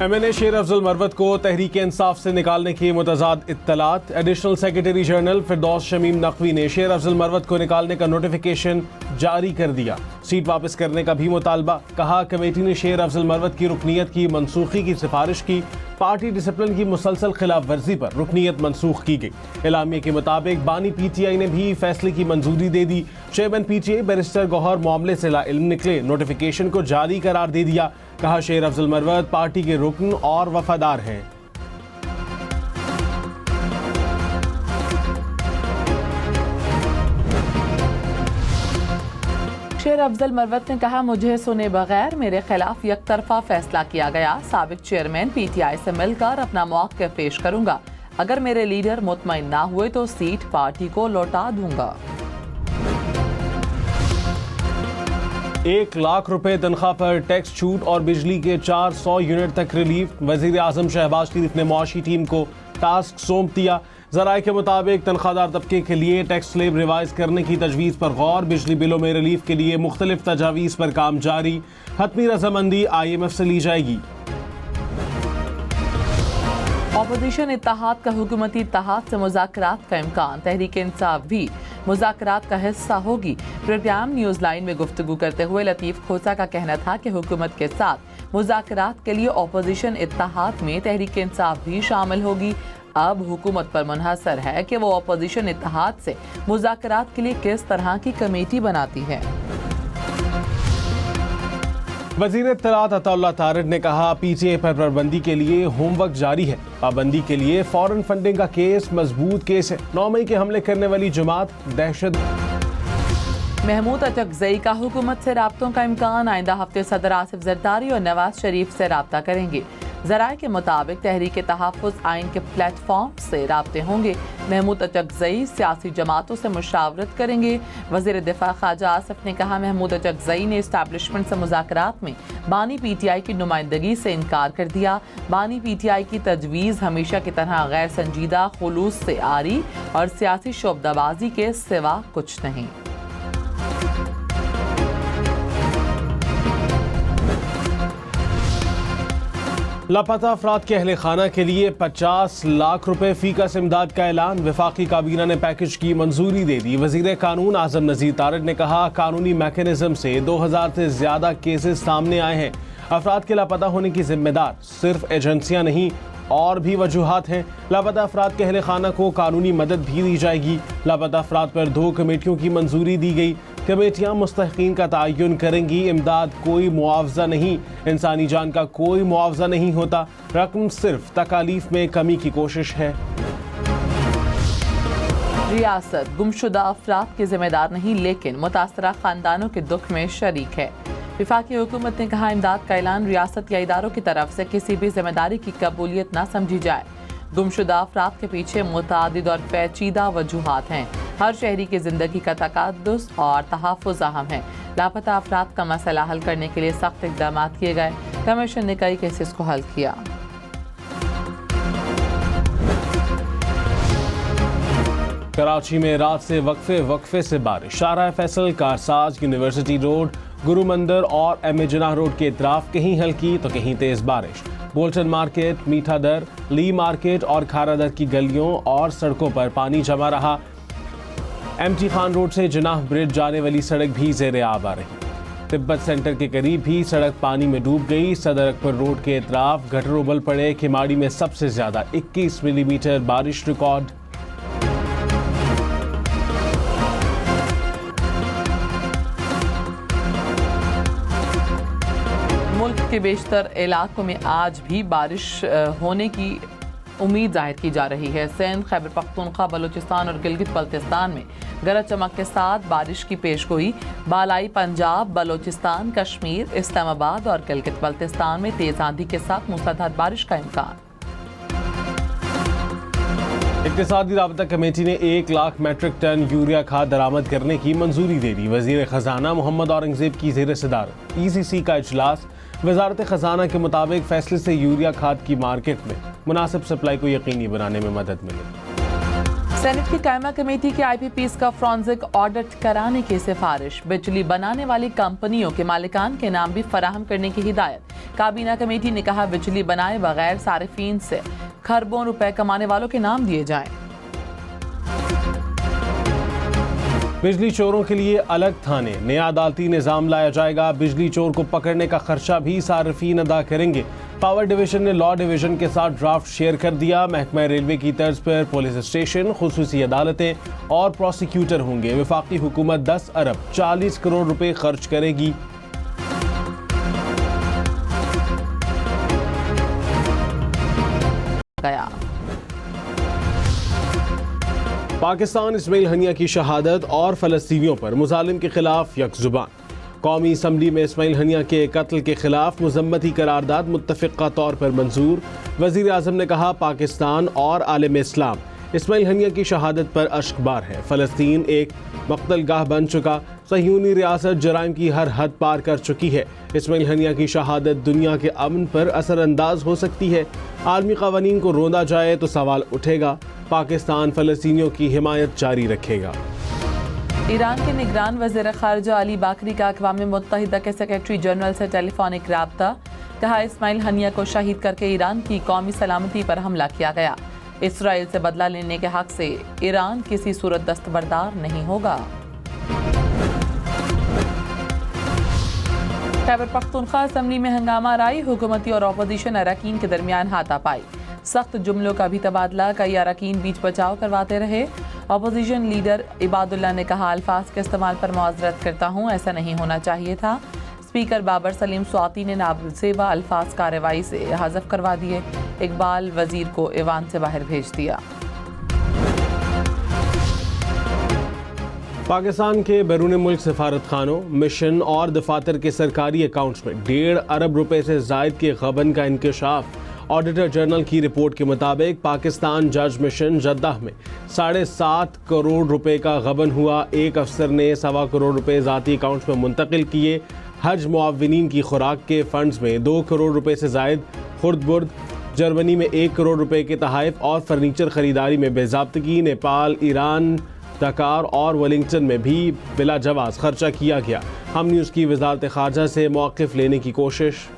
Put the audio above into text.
MNA शेर अफजल मरवत को तहरीक इंसाफ से निकालने की मुतज़ाद इत्तलात। एडिशनल सेक्रेटरी जनरल फिरदौस शमीम नकवी ने शेर अफजल मरवत को निकालने का नोटिफिकेशन जारी कर दिया। सीट वापस करने का भी मुतालबा। कहा कमेटी ने शेर अफजल मरवत की रुकनीत की मनसूखी की सिफारिश की। पार्टी डिसिप्लिन की मुसलसल खिलाफ वर्जी पर रुकनीत मनसूख की गई। एलामिया के मुताबिक बानी PTI ने भी फैसले की मंजूरी दे दी। चेयरमैन PTI बैरिस्टर गौहर मामले से लाइल्म निकले, नोटिफिकेशन को जारी करार दे दिया। कहा शेर अफजल मरवत पार्टी के रुकन और वफादार हैं। शेर अफजल मरवत ने कहा मुझे सुने बगैर मेरे खिलाफ यकतरफा फैसला किया गया। साबिक चेयरमैन PTI से मिलकर अपना मौक़िफ़ पेश करूंगा। अगर मेरे लीडर मुतमईन ना हुए तो सीट पार्टी को लौटा दूंगा। 1 लाख रुपए तनख्वाह पर टैक्स छूट और बिजली के 400 यूनिट तक रिलीफ। वजीर आजम शहबाज शरीफ ने मुआशी टीम को टास्क सौंप दिया। ज़राए के मुताबिक तनख्वाहदार तबके के लिए टैक्स स्लेब रिवाइज करने की तजवीज़ पर गौर। बिजली बिलों में रिलीफ के लिए मुख्तलिफ तजावीज़ पर काम जारी। हतमी रजामंदी IMF से ली जाएगी। अपोजिशन इत्तेहाद का हुकूमती इत्तेहाद से मुज़ाकरात का इम्कान। तहरीक इंसाफ भी मुज़ाकरात का हिस्सा होगी। प्रोग्राम न्यूज़ लाइन में गुफ्तगू करते हुए लतीफ़ खोसा का कहना था कि हुकूमत के साथ मुज़ाकरात के लिए अपोजिशन इत्तेहाद में तहरीक इंसाफ भी शामिल होगी। अब हुकूमत पर मुनहसर है कि वो अपोजिशन इत्तेहाद से मुज़ाकरात के लिए किस तरह की कमेटी बनाती है। वज़ीर इत्तलात अताउल्लाह तारिक ने कहा PTI पर पाबंदी के लिए होमवर्क जारी है। पाबंदी के लिए फॉरेन फंडिंग का केस मजबूत केस है। 9 मई के हमले करने वाली जमात दहशत। महमूद अचकजई का हुकूमत से राब्तों का इम्कान। आइंदा हफ्ते सदर आसिफ जरदारी और नवाज शरीफ से राब्ता करेंगे। ज़राए के मुताबिक तहरीक तहफ़्फ़ुज़ आइन के प्लेटफॉर्म से राब्ते होंगे। महमूद अचकजई सियासी जमातों से मुशावरत करेंगे। वज़ीर दिफा ख्वाजा आसिफ ने कहा महमूद अचकजई ने इस्टेब्लिशमेंट से मुज़ाकरात में बानी PTI की नुमाइंदगी से इनकार कर दिया। बानी PTI की तजवीज़ हमेशा की तरह गैर संजीदा, खुलूस से आरी और सियासी शोबदाबाजी के सिवा कुछ नहीं। लापता अफराद के अहले खाना के लिए 50 लाख रुपए फीकस इमदाद का ऐलान। वफाकी काबीना ने पैकेज की मंजूरी दे दी। वजीर कानून आजम नज़ीर तारिक ने कहा कानूनी मैकेनिज्म से 2000 से ज्यादा केसेस सामने आए हैं। अफराद के लापता होने की जिम्मेदार सिर्फ एजेंसियां नहीं और भी वजूहात हैं। लापता अफराद के अहले खाना को कानूनी मदद भी दी जाएगी। लापता अफराद पर 2 कमेटियों की मंजूरी दी गई। कमेटियां मुस्तहिकीन का तयन करेंगी। इमदाद कोई मुआवजा नहीं, इंसानी जान का कोई मुआवजा नहीं होता। रकम सिर्फ तकालीफ में कमी की कोशिश है। रियासत गुमशुदा अफराद के जिम्मेदार नहीं लेकिन मुतासरा खानदानों के दुख में शरीक है। वफाकी हुकूमत ने कहा इमदाद का ऐलान रियासत या इदारों की तरफ से किसी भी जिम्मेदारी की कबूलियत न समझी जाए। गुमशुदा अफराद के पीछे मुतादिद और पेचीदा वजूहात हैं। हर शहरी की जिंदगी का तकाद्दुस और तहफ़्फ़ुज़ अहम है। लापता अफराद का मसला हल करने के लिए सख्त इक़दाम किए गए। कमीशन ने कई केसेस को हल किया। कराची में रात से वक्फे से बारिश। शाहराह फैसल, कारसाज, यूनिवर्सिटी रोड, गुरु मंदिर और MA जिनाह रोड के इतराफ कहीं हल्की तो कहीं तेज बारिश। बोल्टन मार्केट, मीठा दर, ली मार्केट और खारा दर की गलियों और सड़कों पर पानी जमा रहा। MT खान रोड से जिनाह ब्रिज जाने वाली सड़क भी ज़ेरे आब आ रही। तिब्बत सेंटर के करीब भी सड़क पानी में डूब गई। सदर अकबर रोड के इतराफ गटर उबल पड़े। खिमाड़ी में सबसे ज्यादा 21 मिलीमीटर बारिश रिकॉर्ड। मुल्क के बेशतर इलाकों में आज भी बारिश होने की उम्मीद जाहिर की जा रही है। सिंध, खैबर पख्तूनख्वा, बलूचिस्तान और गिलगित बल्तिस्तान में गरज चमक के साथ बारिश की पेशगोई। बालाई पंजाब, बलूचिस्तान, कश्मीर, इस्लामाबाद और गिलगित बल्तिस्तान में तेज आंधी के साथ मूसलाधार बारिश का इम्कान। इक़्तिसादी राबता कमेटी ने 1 लाख मेट्रिक टन यूरिया खाद दरामद करने की मंजूरी दे दी। वजीर खजाना मोहम्मद औरंगजेब की ज़ेर सदारत ECC का इजलास। वजारत खजाना के मुताबिक फैसले से यूरिया खाद की मार्केट में मुनासिब सप्लाई को यकीनी बनाने में मदद मिलेगी। सेनेट की कायमा कमेटी के IPPs का फॉरेंसिक ऑडिट कराने की सिफारिश। बिजली बनाने वाली कंपनियों के मालिकान के नाम भी फराहम करने की हिदायत। काबीना कमेटी ने कहा बिजली बनाए बगैर सारिफीन से खरबों रुपए कमाने वालों के नाम दिए जाएं। बिजली चोरों के लिए अलग थाने, नया अदालती निज़ाम लाया जाएगा। बिजली चोर को पकड़ने का खर्चा भी सारिफीन अदा करेंगे। पावर डिवीजन ने लॉ डिवीजन के साथ ड्राफ्ट शेयर कर दिया। महकमा रेलवे की तर्ज पर पुलिस स्टेशन, खुसूसी अदालतें और प्रोसिक्यूटर होंगे। वफाकी हुकूमत 10 अरब 40 करोड़ रुपए खर्च करेगी। गया पाकिस्तान इस्माइल हनिया की शहादत और फ़लस्तीनियों पर मुजालिम के खिलाफ यकजुबान। कौमी असम्बली में इस्माइल हनिया के कत्ल के खिलाफ मुज़म्मती करारदाद मुत्तफ़िक़ा तौर पर मंजूर। वज़ीर आज़म ने कहा पाकिस्तान और आलम इस्लाम इस्माइल हनिया की शहादत पर अश्कबार है। फ़लस्तीन एक मक़तलगाह बन चुका, सह्यूनी रियासत जराइम की हर हद पार कर चुकी है। इस्माइल हनिया की शहादत दुनिया के अमन पर असरअंदाज हो सकती है। आलमी क़वानीन को रोंदा जाए तो सवाल उठेगा। पाकिस्तान फ़लस्तीनियों की हिमायत जारी रखेगा। ईरान के निगरान वज़ीर ख़ारिजा अली बाकरी का अक़वाम मुत्तहिदा के सेक्रेटरी जनरल से टेलीफोनिक राब्ता। कहा इस्माइल हनिया को शहीद करके ईरान की कौमी सलामती पर हमला किया गया। इसराइल से बदला लेने के हक से ईरान किसी सूरत दस्तबरदार नहीं होगा। खैबर पख्तूनख्वा असम्बली में हंगामा राई, हुकूमती और अपोजिशन अरकान के दरमियान हाथापाई। सख्त जुमलों का भी तबादला, कई अरकान बीच बचाव करवाते रहे। अपोजिशन लीडर इबादुल्ला ने कहा अल्फाज के इस्तेमाल पर मुआज़रत करता हूँ, ऐसा नहीं होना चाहिए था। स्पीकर बाबर सलीम स्वाति ने नाबुलसेबा अल्फाज कार्रवाई से हज़फ करवा दिए। इकबाल वजीर को ईवान से बाहर भेज दिया। पाकिस्तान के बैरून मुल्क सफारत खानों, मिशन और दफातर के सरकारी अकाउंट्स में 1.5 अरब रुपए से जायद के गबन का इंकशाफ। ऑडिटर जनरल की रिपोर्ट के मुताबिक पाकिस्तान जज मिशन जद्दाह में 7.5 करोड़ रुपए का गबन हुआ। एक अफसर ने 1.25 करोड़ रुपए ज़ाती अकाउंट्स में मुंतकिल किए। हज मुआविनीन की खुराक के फंड्स में 2 करोड़ रुपए से जायद खुर्द-बुर्द। जर्मनी में 1 करोड़ रुपए के तहाइफ और फर्नीचर खरीदारी में बेज़ाब्तगी। नेपाल, ईरान, डकार और वेलिंगटन में भी बिला जवाज़ खर्चा किया गया। हम न्यूज़ की वज़ारत ख़ारजा से मौक़िफ़ लेने की कोशिश।